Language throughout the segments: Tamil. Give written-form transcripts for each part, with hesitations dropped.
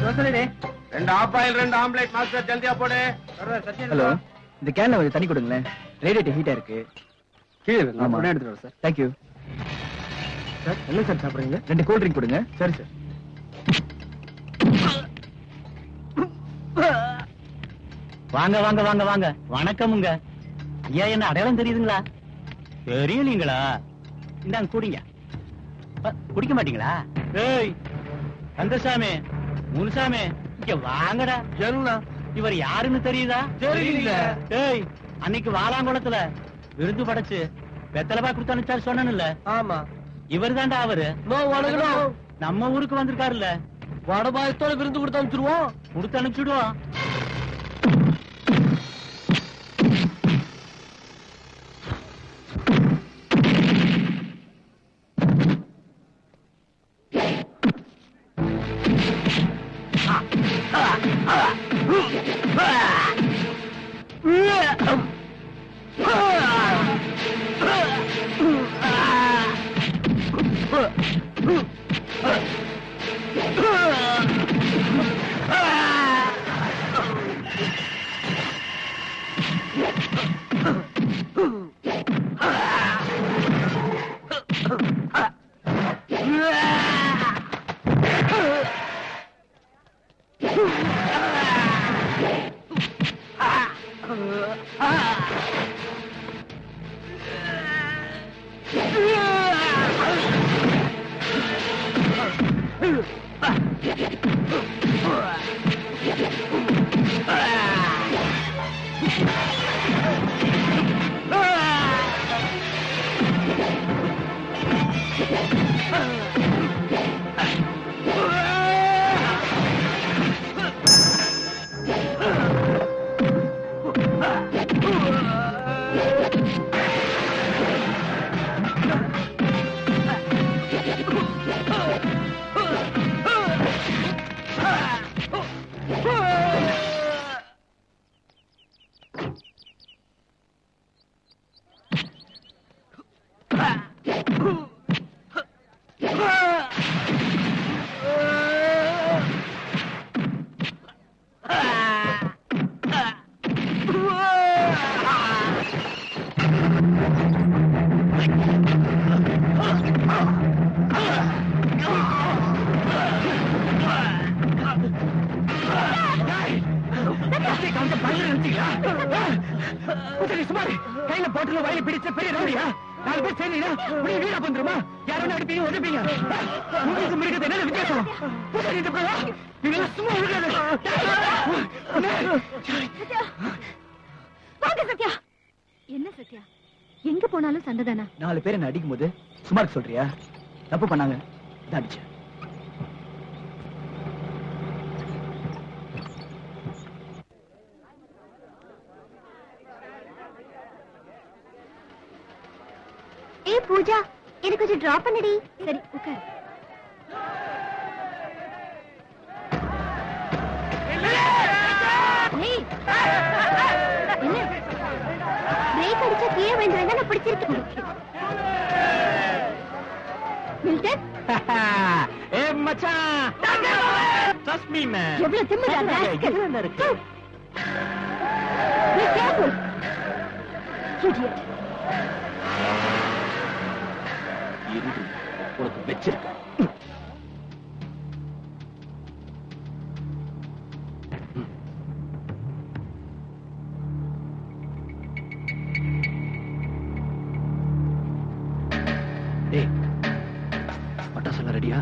ரெண்டு ஆஃப் பாயில் ரெண்டு ஆம்லேட் மாஸ்டர் ஜல்தியா போடு. ஹலோ, இந்த கேன்ல கொஞ்சம் தண்ணி கொடுங்களேன். ரேடியேட்டர் ஹீட்டா இருக்கு. கீழே ஆமா, எடுத்துட்டு வர சார். தேங்க்யூ சார் என்ன சார் சாப்பிடுறீங்க? 2 கூல் ட்ரிங்க் கொடுங்க. சரி சார். வாங்க வாங்க வாங்க வாங்க. வணக்கமுங்க. ஐயா, என்ன அடையாளம் தெரியுதுங்களா? தெரியலீங்களா? இந்தாங்க குடிங்க. குடிக்க மாட்டீங்களா? ஏய் கந்தசாமி, முனுசாமி, இங்க வாங்கடா. என்ன இவர் யாருன்னு தெரியுதா? தெரியல. ஏய், அன்னைக்கு வாலாங்குளத்துல விருந்து படைச்சு வெத்தலைபா கொடுத்து அனுப்பிச்சாரு சொன்னேன்ல, ஆமா, இவர் தான்டா அவரு. வணக்கம். நம்ம ஊருக்கு வந்திருக்காருல்ல, வடபாயத்தோட விருந்து கொடுத்து அனுப்பிச்சிருவோம். கொடுத்து அனுப்பிச்சுடுவோம். கையில போட்டு வயல பிடிச்ச பெரிய ரவுடியா? 4 பேர் சேர்ந்தீங்கன்னா வீடா வந்துருமா? யாரும் அடிப்பீங்க உதப்பீங்க. உங்களுக்கு மிருகத்தை என்ன வித்தியாசம்? சும்மா விடுறது. சத்யா, என்ன சத்யா, எங்க போனாலும் சண்டைதானா? 4 பேர் என்ன அடிக்கும் போது சும்மா இருக்க சொல்றியா? தப்பு பண்ணாங்க, அடிச்சேன். பூஜா, எனக்கு கொஞ்சம் டிராப் பண்ணடி. சரி, உட்கார். என்ன பிரேக் அடிச்சா கீழே விழுந்துருந்தா நான் பிடிச்சிருக்கேன். மில்டன், ஏ மச்சான், ட்ரஸ்ட் மீ மேன். எவ்வளவு திமிரா இருக்கு. Be careful. Idiot. உனக்கு வச்சிருக்க. பட்டாசுல ரெடியா?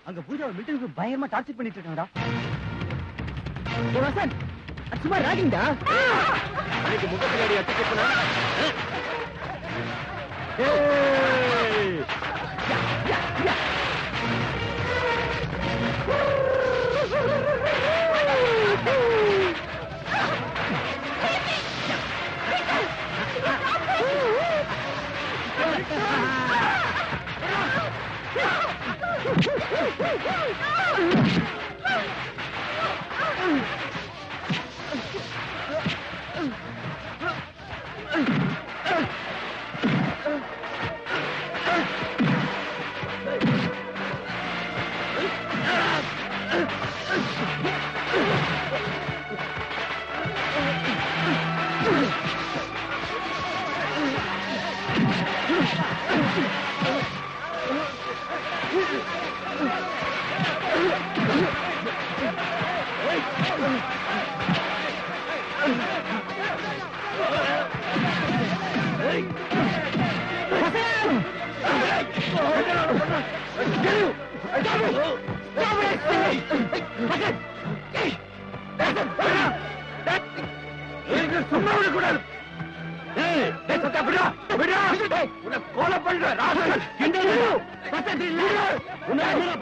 அங்க பூஜா மில்டனுக்கு பயமா டார்ச்சர் பண்ணிட்டு இருக்காங்கடா. வசந்த், சும்மா ராகிங்கடா. அன்னைக்கு முகத்திலேயே டிக்கெட் பண்ணா.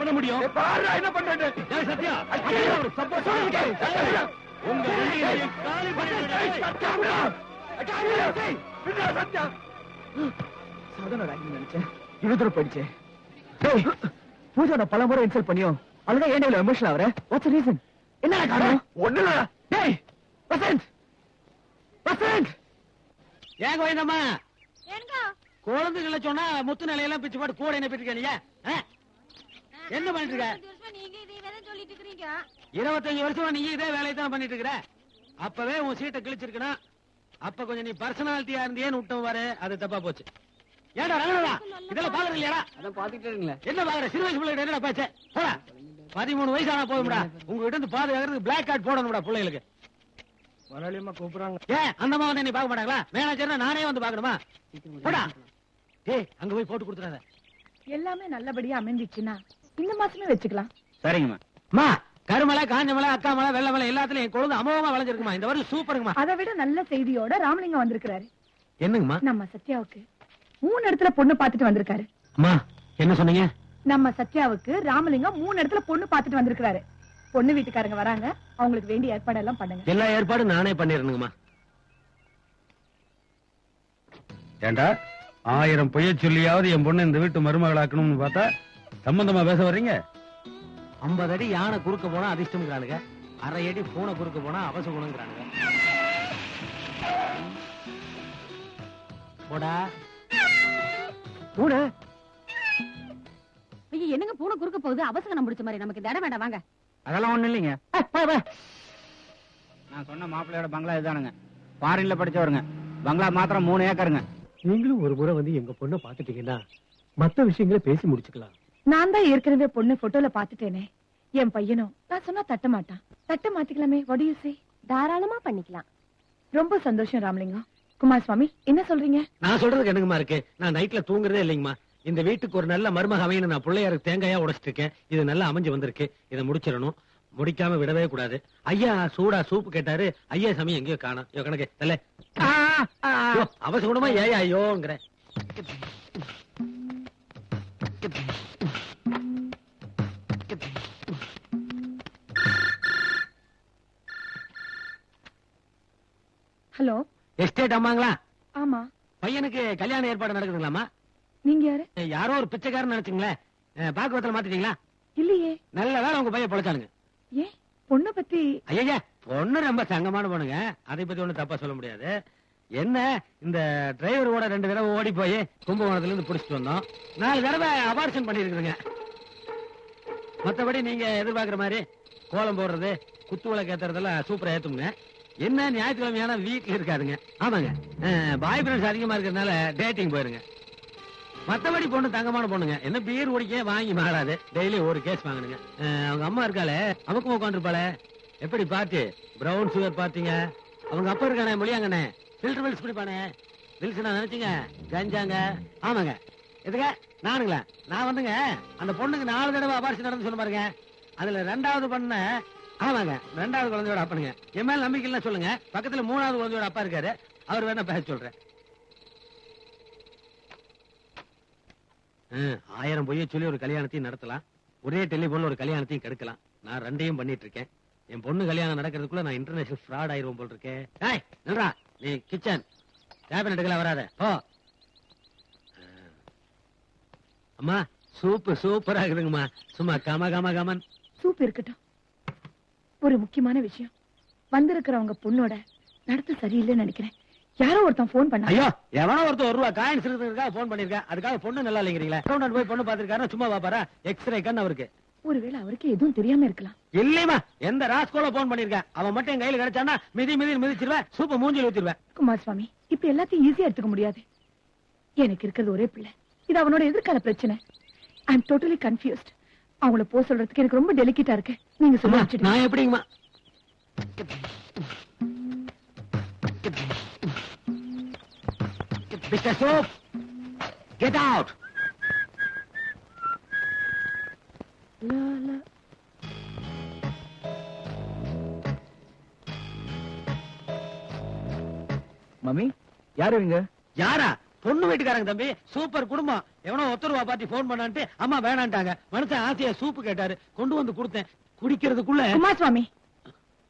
பண்ண முடியும் என்ன பண்றது சத்யா இழுத்துட்டு போயிடுச்சு பூஜாவோட பல முறை இன்சல்ட் பண்ணியும் அதுதான் ஏன் எமோஷனல் ஆவற வாட்ஸ் ரீசன் என்ன காரணம் ஒண்ணு டேய் வசந்த் வசந்த் ஏங்க வைந்தம்மா குழந்தைகளை சொன்னா முத்து நிலையெல்லாம் பிச்சு போட்டு கூட என்ன பிச்சுக்க என்ன பண்ணிட்டு இருக்க 25 வருஷமா நீ இதே வேலையை தான் பண்ணிட்டு இருக்கிற அப்பவே உன் சீட்டை கிழிச்சிருக்கணும் அப்ப கொஞ்சம் நீ பர்சனாலிட்டியா இருந்தியேன்னு விட்டும் வர அது தப்பா போச்சு ஏடா ரங்கடா இதெல்லாம் பாக்குறது இல்லையா அதான் பாத்துக்கிட்டே இருக்கீங்களே. என்ன பாக்குற சிறு வயசு பிள்ளைகிட்ட என்னடா பேச்ச 13 வயசானா போதும்டா உங்ககிட்ட இருந்து பாதுகாக்கிறதுக்கு பிளாக் கார்டு போடணும்டா பிள்ளைகளுக்கு மறுபடியும் கூப்பிடுறாங்க. ஏன் அந்த அம்மா வந்து நீ பார்க்க மாட்டாங்களா மேனேஜர்னா நானே வந்து பாக்கணுமா போடா ஏய் அங்க போய் போட்டு கொடுத்துறாத எல்லாமே நல்லபடியா அமைஞ்சிச்சுன்னா இந்த மாசமே வச்சுக்கலாம். சரிங்கம்மா அம்மா கருமலை காஞ்ச மலை அக்கா மலை வெள்ள மலை எல்லாத்துலயும் என் குழந்தை அமோகமா விளைஞ்சிருக்குமா இந்த வருஷம் சூப்பருங்கம்மா அதை விட நல்ல செய்தியோட ராமலிங்கம் வந்திருக்கிறாரு. என்னங்கம்மா நம்ம சத்யாவுக்கு 3 இடத்துல பொண்ணு பாத்துட்டு வந்திருக்காரு. அம்மா என்ன சொன்னீங்க நம்ம சத்யாவுக்கு ராமலிங்கம் 3 இடத்துல பொண்ணு பாத்துட்டு வந்திருக்காரு. பொண்ணு வீட்டுக்காரங்க வராங்க, அவங்களுக்கு வேண்டிய ஏற்பாடு எல்லாம் பண்ணுங்க. எல்லா ஏற்பாடும் நானே பண்ணிருந்துங்கம்மா ஏண்டா 1000 பொய்ய சொல்லியாவது என் பொண்ணு இந்த வீட்டு மருமகளாக்கணும்னு பார்த்தா சம்பந்தமா பேச வர்றீங்க 50 அடி யானை குறுக்க போனா அதிர்ஷ்டம்ங்கிறானுங்க 1/2 அடி பூனை குறுக்க போனா அவசகுணங்கிறானுங்க போடா பூனை ஐயா என்னங்க பூனை குறுக்க போகுது அவசரம் முடிச்ச மாதிரி நமக்கு தட வேண்டாம் வாங்க. அதெல்லாம் ஒண்ணு இல்லைங்க. நான் சொன்ன மாப்பிள்ளையோட பங்களா இதுதானுங்க. ஃபாரின்ல படிச்சவருங்க. பங்களா மாத்திரம் 3 ஏக்கருங்க. நீங்களும் ஒரு முறை வந்து எங்க பொண்ணை பாத்துட்டீங்கன்னா மத்த விஷயங்களை பேசி முடிச்சுக்கலாம். நான் தான் ஏற்கனவே பொண்ணு போட்டோல பாத்துட்டேனே. என் பையனும் நான் சொன்னா தட்ட மாட்டான். தட்ட மாத்திக்கலாமே. what do you say? தாராளமா பண்ணிக்கலாம். ரொம்ப சந்தோஷம் ராமலிங்கம். குமாரசுவாமி என்ன சொல்றீங்க? நான் சொல்றதுக்கு என்னங்கம்மா இருக்கு நான் நைட்ல தூங்குறதே இல்லைங்கம்மா இந்த வீட்டுக்கு ஒரு நல்ல மருமக அமையணும் நான் பிள்ளையாருக்கு தேங்காயா உடைச்சிட்டு இருக்கேன் இது நல்லா அமைஞ்சு வந்திருக்கு இதை முடிச்சிடணும் முடிக்காம விடவே கூடாது ஐயா சூடா சூப்பு கேட்டாரு ஐயா சமயம் எங்கேயோ காணும் கணக்கு தல அவசகுணமா ஏயா ஐயோங்கிற ஹலோ எஸ்டேட் அம்மாங்களா ஆமா பையனுக்கு கல்யாண ஏற்பாடு நடக்குதுங்களாமா நீங்க யாரு? யாரோ ஒரு பிச்சைக்காரன் நினைச்சுங்களேன் பாக்குவத்துல மாத்திட்டீங்களா இல்லையே. நல்ல வேலை உங்க பையன் பொழைச்சானுங்க ஏன் பொண்ணு பத்தி? ஐயா பொண்ணு ரொம்ப சங்கமான பொண்ணுங்க அதை பத்தி ஒண்ணும் தப்பா சொல்ல முடியாது என்ன இந்த டிரைவரோட 2 தடவை ஓடி போய் கும்பகோணத்துல இருந்து புடிச்சிட்டு வந்தோம் 4 தடவை அபார்ஷன் பண்ணிருக்குதுங்க மத்தபடி நீங்க எதிர்பார்க்கிற மாதிரி கோலம் போடுறது குத்து விளக்கு ஏத்துறதெல்லாம் சூப்பரா ஏத்துங்க என்ன ஞாயிற்றுக்கிழமையான வீட்டுல இருக்காதுங்க ஆமாங்க பாய் ஃப்ரெண்ட்ஸ் அதிகமா இருக்கிறதுனால டேட்டிங் போயிருங்க மத்தபடி பொண்ணு தங்கமான பொண்ணுங்க என்ன பீர் குடிக்க வாங்கி மாறாது டெய்லி ஒரு கேஸ் வாங்கணுங்க அவங்க அம்மா இருக்காளே அவக்கும் உட்காந்துருப்பாளே எப்படி பார்ட்டி பிரவுன் சுகர் பார்த்தீங்க அவங்க அப்பா இருக்கானே மொழியாங்கண்ணே ஃபில்டர் மில்ஸ் குடிப்பானே மில்ஸ் நான் நினைச்சீங்க கஞ்சாங்க ஆமாங்க எதுங்க நானுங்களா நான் வந்துங்க அந்த பொண்ணுக்கு 4 தடவை அபார்ஷன் நடந்து சொல்ல பாருங்க அதுல 2வது பண்ண ஆமாங்க 2வது குழந்தையோட அப்பானுங்க என் மேல நம்பிக்கை இல்ல சொல்லுங்க பக்கத்துல 3வது குழந்தையோட அப்பா இருக்காரு அவர் வேணா பேச சொல்றேன் 1000 பொய்ய சொல்லி ஒரு கல்யாணத்தையும் நடத்தலாம் ஒரே டெலிபோன்ல ஒரு கல்யாணத்தையும் கெடுக்கலாம் நான் 2யும் பண்ணிட்டு இருக்கேன் என் பொண்ணு கல்யாணம் நடக்கிறதுக்குள்ள நான் இன்டர்நேஷனல் ஃப்ராட் ஆயிருவோம் போல் இருக்கேன் நில்றா நீ கிச்சன் கேபினட்டுக்கெல்லாம் வராத ஓ அம்மா சூப்பு சூப்பரா இருக்குதுங்கம்மா. சும்மா கம கம கமன். சூப் இருக்கட்டும். ஒரு முக்கியமான விஷயம், வந்திருக்கிறவங்க பொண்ணோட நடத்த சரியில்லைன்னு நினைக்கிறேன். யாரோ ஒருத்தன் போன் பண்ணா. ஐயோ, எவனோ ஒருத்தர் ₹1 காயின்ஸ் இருக்கிறதுக்காக போன் பண்ணிருக்கேன். அதுக்காக பொண்ணு நல்லா இல்லைங்கிறீங்களா? அக்கௌண்டன்ட் போய் பொண்ணு பாத்துருக்காரு, சும்மா பாப்பாரா? எக்ஸ்ரே கண் அவருக்கு. ஒருவேளை அவருக்கு எதுவும் தெரியாம இருக்கலாம். இல்லையம்மா, எந்த ராஸ்கோல போன் பண்ணிருக்கேன். அவன் மட்டும் என் கையில கிடைச்சானா மிதி மிதிச்சிருவேன், சூப்ப மூஞ்சில ஊத்திடுவேன். குமாரசுவாமி, இப்ப எல்லாத்தையும் ஈஸியா எடுத்துக்க முடியாது. எனக்கு இருக்கிறது ஒரே பிள்ளை. இது அவனோட எதிர்கால பிரச்சனை. ஐ அம் டோட்டலி கன்ஃபியூஸ்ட். அவங்கள போ சொல்றதுக்கு எனக்கு ரொம்ப டெலிகேட்டா இருக்கு. நீங்க சொல்லுங்க. நான் எப்படிங்கம்மா? Mr. Soap, get out. Mummy, யாரு இவங்க? யாரா? பொண்ணு வீட்டுக்காரங்க தம்பி. சூப்பர் குடும்பம். எவனோ ஒருத்தருவா பார்த்து போன் பண்ணான்ட்டு அம்மா வேணான்ட்டாங்க. மனுஷன் ஆசையா சூப்பு கேட்டாரு, கொண்டு வந்து கொடுத்தேன். குடிக்கிறதுக்குள்ள குமாரசுவாமி,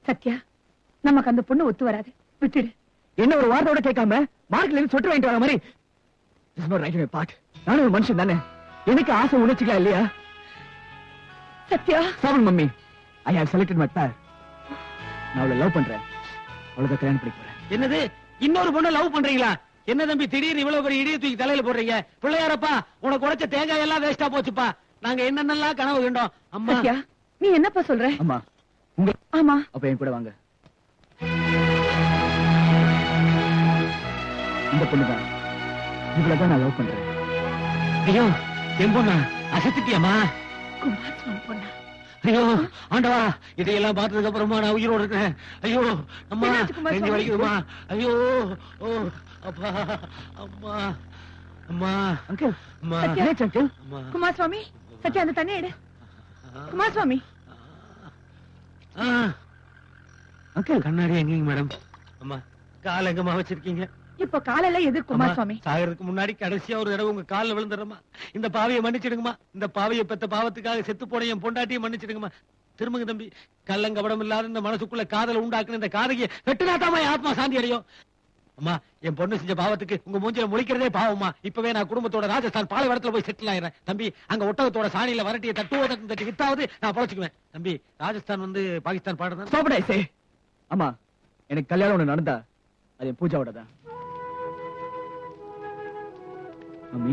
சத்யா, நமக்கு அந்த பொண்ணு ஒத்து வராது, விட்டுடு. என்ன ஒரு வார்த்தையோட கேட்காம மார்க்ல இருந்து சொட்டு வாங்கிட்டு வர மாதிரி. This is not right in my part. நானும் ஒரு மனுஷன் தானே, எனக்கு ஆசை உணர்ச்சிக்கலாம் இல்லையா? Sathya, Saavn mummy, I have selected my pair. நான் அவளை லவ் பண்றேன். அவளுக்கு கல்யாணம் பண்ணி போறேன். என்னது, இன்னொரு பொண்ணு லவ் பண்றீங்களா? என்ன தம்பி திடீர்னு இவ்வளவு பெரிய இடிய தூக்கி தலையில போடுறீங்க? பிள்ளையாரப்பா, உனக்கு உடைச்ச தேங்காய் எல்லாம் வேஸ்டா போச்சுப்பா. நாங்க என்னென்னலாம் கனவு கண்டோம். அம்மா, சத்யா, நீ என்னப்பா சொல்ற? அம்மா, உங்க ஆமா, அப்ப என் கூட வாங்க. இந்த பொண்ணுதான், இவ்வளவுதான் நான் லவ் பண்றேன். ஐயோ, என் பொண்ணா? அசத்திட்டியம்மா? குமாரசுவாமி பொண்ணா? ஐயோ ஆண்டவா, இதையெல்லாம் பார்த்ததுக்கு அப்புறமா நான் உயிரோடு இருக்கேன். ஐயோ அம்மா, என்னாச்சு குமாரசுவாமி? நெஞ்சு வலிக்குதுமா. ஐயோ, ஓ அப்பா, அம்மா அம்மா அங்கிள், அம்மா என்னாச்சு அங்கிள்? அம்மா. குமாரசுவாமி, சத்யா அந்த தண்ணி எடு. குமாரசுவாமி, ஆ, அங்கிள், கண்ணாடி எங்கீங்க மேடம்? அம்மா, கால் எங்கம்மா வச்சிருக்கீங்க? இப்ப காலையில எது குமாரசுவாமி? சாகறதுக்கு முன்னாடி கடைசியா ஒரு தடவை உங்க கால்ல விழுந்துடுறமா. இந்த பாவியை மன்னிச்சிடுங்கம்மா. இந்த பாவியை பெத்த பாவத்துக்காக செத்து போன என் பொண்டாட்டியை மன்னிச்சிடுங்கம்மா. திரும்புங்க தம்பி. கள்ளங்கபடம் இல்லாத இந்த மனசுக்குள்ள காதல உண்டாக்குன இந்த காதகிய வெட்டுனாத்தாமா என் ஆத்மா சாந்தி அடையும். அம்மா, என் பொண்ணு செஞ்ச பாவத்துக்கு உங்க மூஞ்சில முழிக்கிறதே பாவம்மா. இப்பவே நான் குடும்பத்தோட ராஜஸ்தான் பாலைவனத்துல போய் செட்டில் ஆயிடுறேன் தம்பி. அங்க ஒட்டகத்தோட சாணியில வரட்டிய தட்டி வித்தாவது நான் பொழைச்சுக்குவேன் தம்பி. ராஜஸ்தான் வந்து பாகிஸ்தான் பாடுறேன். Stop it, I say. அம்மா, எனக்கு கல்யாணம் ஒண்ணு நடந்தா அது என் பூஜாவோட தான். மம்மி,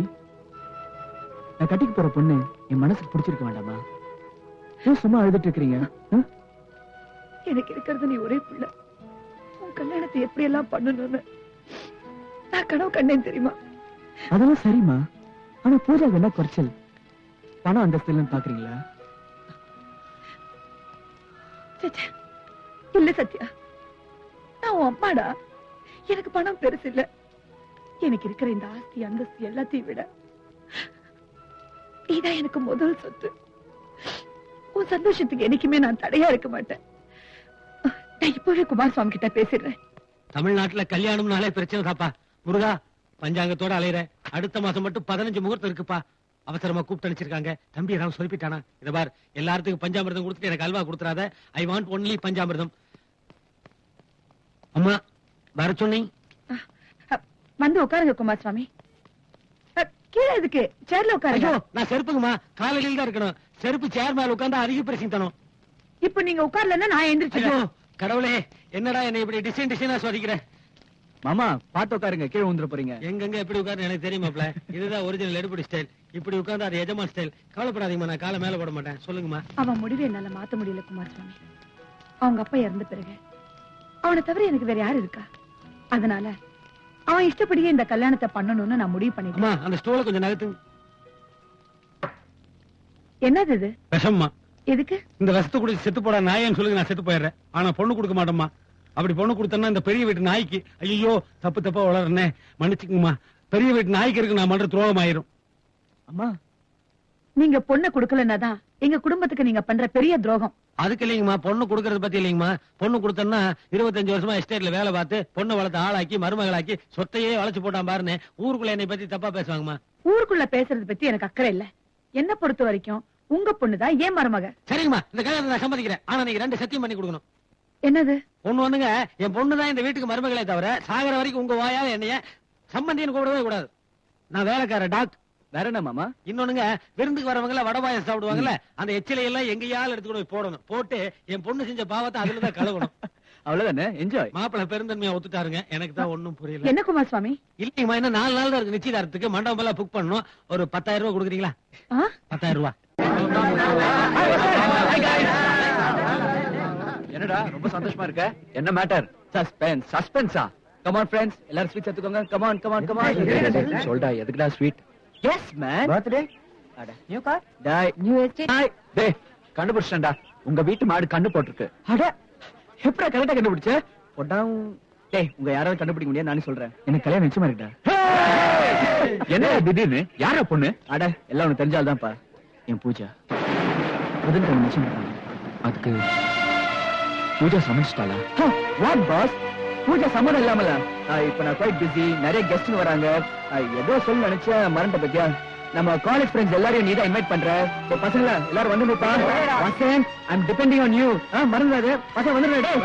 நான் கட்டிக்கு போற பொண்ணு என் மனசுக்கு பிடிச்சிருக்க வேண்டாமா? ஏன் சும்மா அழுதுட்டு இருக்கிறீங்க? எனக்கு இருக்கிறது நீ ஒரே பிள்ளை. உன் கல்யாணத்தை எப்படி எல்லாம் பண்ணணும்னு நான் கனவு கண்டேன் தெரியுமா? அதெல்லாம் சரிம்மா. ஆனா பூஜாக்கு என்ன குறைச்சல்? பணம் அந்தஸ்து இல்லைன்னு பாக்குறீங்களா? ச்சே, இல்ல சத்யா, நான் உன் அம்மாடா. எனக்கு பணம் பெருசு இல்ல. எனக்கு இருக்கிற இந்த ஆஸ்தி அந்தஸ்து எல்லாத்தையும் விட நீதான் எனக்கு முதல் சொத்து. உன் சந்தோஷத்துக்கு என்னைக்குமே நான் தடையா இருக்க மாட்டேன். நான் இப்பவே குமாரசுவாமி கிட்ட பேசிடுறேன். தமிழ்நாட்டுல கல்யாணம்னாலே பிரச்சனை தாப்பா. முருகா, பஞ்சாங்கத்தோட அலையிற. அடுத்த மாசம் மட்டும் 15 முகூர்த்தம் இருக்குப்பா. அவசரமா கூப்பிட்டு அனுப்பிச்சிருக்காங்க. தம்பி ஏதாவது சொல்லிட்டானா? இத பார், எல்லாத்துக்கும் பஞ்சாமிர்தம் கொடுத்துட்டு எனக்கு அல்வா கொடுத்துறாத. ஐ வாண்ட் ஒன்லி பஞ்சாமிர்தம். அம்மா, வர சொன்னீங்க. வந்து உட்காருங்க குமாரசுவாமி. கீழே எதுக்கு? சேர்ல உட்காருங்க. ஐயோ, நான் செருப்புங்கம்மா. காலையில தான் இருக்கணும். செருப்பு சேர் மேல உட்கார்ந்து அதிக பிரசிங் தணும். இப்ப நீங்க உட்கார்லன்னா நான் ஐயோ எந்திரிச்சிடுறேன். கடவுளே, என்னடா என்ன இப்படி டிசைனா சோதிக்கிறேன். மாமா, பாத்து உட்காருங்க, கீழே வந்துட போறீங்க. எங்கெங்க எப்படி உட்கார்ந்து எனக்கு தெரியுமாப்ல. இதுதான் ஒரிஜினல் எடுப்படி ஸ்டைல். இப்படி உட்கார்ந்து அது எஜமான் ஸ்டைல். கவலைப்படாதீங்கம்மா, நான் காலை மேல போட மாட்டேன். சொல்லுங்கம்மா. அவன் முடிவை என்னால மாத்த முடியல குமாரசுவாமி. அவங்க அப்பா இறந்த பிறகு அவனை தவிர எனக்கு வேற யாரு இருக்கா? அதனால அவன் இஷ்டப்படியே இந்த கல்யாணத்தை பண்ணணும்னு நான் முடிவு பண்ணிட்டேன். அம்மா, அந்த ஸ்டூலை கொஞ்சம் நகர்த்து. என்னது இது? விஷம்மா. எதுக்கு? இந்த விஷத்தை குடிச்சு செத்து போட நாயன்னு சொல்லுங்க, நான் செத்து போயிடுறேன். ஆனா பொண்ணு கொடுக்க மாட்டோம்மா. அப்படி பொண்ணு கொடுத்தேன்னா இந்த பெரிய வீட்டு நாய்க்கு, ஐயோ தப்பு தப்பா வளர்றனே, மன்னிச்சுக்குமா. பெரிய வீட்டு நாய்க்கு இருக்கு நான் பண்ற துரோகம் ஆயிரும். அம்மா, நீங்க பொண்ணை கொடுக்கலன்னாதான் எங்க குடும்பத்துக்கு நீங்க பண்ற பெரிய துரோகம். அதுக்கு இல்லைங்கம்மா, பொண்ணு கொடுக்கறது பத்தி இல்லைங்கம்மா. பொண்ணு கொடுத்தோம்னா 25 வருஷமா எஸ்டேட்ல வேலை பார்த்து பொண்ணு வளர்த்து ஆளாக்கி மருமகளாக்கி சொத்தையே வளைச்சு போட்டான் பாருன்னு ஊருக்குள்ள என்னை பத்தி தப்பா பேசுவாங்கம்மா. ஊருக்குள்ள பேசுறது பத்தி எனக்கு அக்கறை இல்ல. என்ன பொறுத்த வரைக்கும் உங்க பொண்ணுதான் ஏன் மருமக. சரிங்கம்மா, இந்த கல்யாணத்தை நான் சம்மதிக்கிறேன். ஆனா நீங்க 2 சத்தியம் பண்ணி கொடுக்கணும். என்னது? ஒண்ணு வந்துங்க, என் பொண்ணுதான் இந்த வீட்டுக்கு மருமகளே தவிர சாகர வரைக்கும் உங்க வாயால என்னைய சம்பந்தின்னு கூப்பிடவே கூடாது. நான் வேலைக்கார டாக். வேற என்ன மாமா? இன்னொன்னுங்க, விருந்துக்கு வரவங்க எல்லாம் வடை பாயாசம் சாப்பிடுவாங்கல்ல, அந்த எச்சிலை எல்லாம் எங்கேயாலும் எடுத்து போய் போடணும். போட்டு என் பொண்ணு செஞ்ச பாவத்தை அதுலதான் கழுவணும். அவ்வளவுதானே, என்ஜாய். மாப்பிள்ளை பெருந்தன்மையா ஒத்துட்டாருங்க. எனக்கு தான் ஒண்ணும் புரியல. என்ன குமார் சுவாமி? இல்லைங்கம்மா, இன்னும் 4 நாள் தான் இருக்கு நிச்சயதார்த்தத்துக்கு. மண்டபம் எல்லாம் புக் பண்ணணும். ஒரு 10,000 ரூபாய் கொடுக்குறீங்களா? 10,000 ரூபாய். என்னடா ரொம்ப சந்தோஷமா இருக்க? என்ன மேட்டர்? சஸ்பென்ஸா? கம் ஆன் फ्रेंड्स, எல்லாரும் ஸ்வீட் எடுத்துக்கோங்க. கம் ஆன் சொல்டா, எதுக்குடா ஸ்வீட்? Yes man, birthday. அட நியூ கார், நியூ எஸ்டேட். டேய், கண்டுபிடிச்சேன்டா, உங்க வீட்டு மாடு கண்ணு போட்டுருக்கு. அட எப்படா கரெக்ட்டா கண்டுபிடிச்ச? போடாம். டேய், உங்க யாராவது கண்டுபிடிக்க முடியாது, நானே சொல்றேன். எனக்கு கல்யாணம் நிச்சயமா இருக்குடா. என்ன திடீர்னு? யாரா பொண்ணு? அட எல்லாம் உனக்கு தெரிஞ்சால்தான்ப்பா. என் பூஜா புதன்கிழமை நிச்சயம் பண்றாங்க. அதுக்கு பூஜா சமைச்சிட்டாளா? வாட் பாஸ், பூஜா சம்மதம் இல்லாமல? இப்ப நான் குவைட் பிஸி, நிறைய கெஸ்ட் வராங்க. ஏதோ சொல்ல நினைச்ச மறந்த பத்தியா. நம்ம காலேஜ் ஃப்ரெண்ட்ஸ் எல்லாரையும் நீ தான் இன்வைட் பண்ற. பசங்களா எல்லாரும் வந்துருப்பா. ஐ அம் டிபெண்டிங் ஆன் யூ. மறந்துடாத பசங்க வந்துடுறேன்.